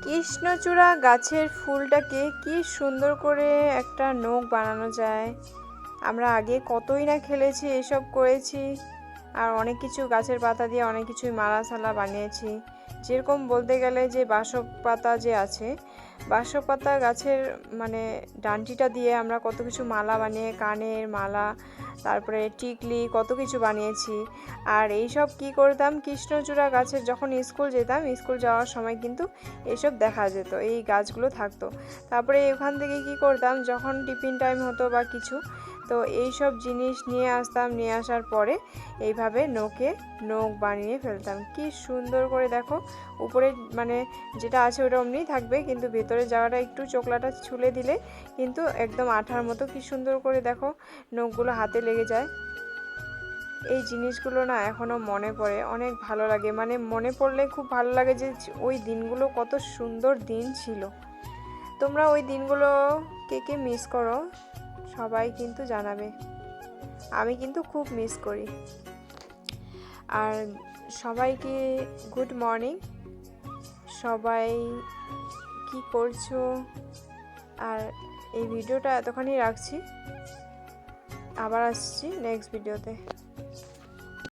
কৃষ্ণচূড়া গাছের ফুলটাকে কি সুন্দর করে একটা নখ বানানো যায়। আমরা আগে কতই না খেলেছি, এসব করেছি, আর অনেক কিছু গাছের পাতা দিয়ে অনেক কিছুই মালা সালা বানিয়েছি। যেরকম বলতে গেলে যে বাসক পাতা যে আছে, বাসক পাতা গাছের মানে ডান্টিটা দিয়ে আমরা কত কিছু মালা বানিয়ে, কানের মালা, তারপরে টিকলি, কত কিছু বানিয়েছি। আর এইসব কি করতাম, কৃষ্ণচূড়া গাছের যখন স্কুল যেতাম, স্কুল যাওয়ার সময় কিন্তু এইসব দেখা যেত, এই গাছগুলো থাকতো। তারপরে ওখান থেকে কি করতাম, যখন টিফিন টাইম হতো বা কিছু, তো এই সব জিনিস নিয়ে আসতাম, নিয়ে আসার পরে এইভাবে নখ বানিয়ে ফেলতাম। কি সুন্দর করে দেখো, উপরে মানে যেটা আছে ওটা অমনি থাকবে, কিন্তু ভেতরে যাওয়াটা একটু চোখলাটা ছুলে দিলে কিন্তু একদম আঠার মতো কি সুন্দর করে দেখো নখগুলো হাতে লেগে যায়। এই জিনিসগুলো না এখনও মনে পড়ে, অনেক ভালো লাগে, মানে মনে পড়লে খুব ভালো লাগে যে ওই দিনগুলো কত সুন্দর দিন ছিল। তোমরা ওই দিনগুলো কে কে মিস করো সবাই কিন্তু জানাবে। আমি কিন্তু খুব মিস করি। আর সবাইকে গুড মর্নিং। সবাই কি করছো? আর এই ভিডিওটা এতখানি রাখছি, আবার আসছি নেক্সট ভিডিওতে।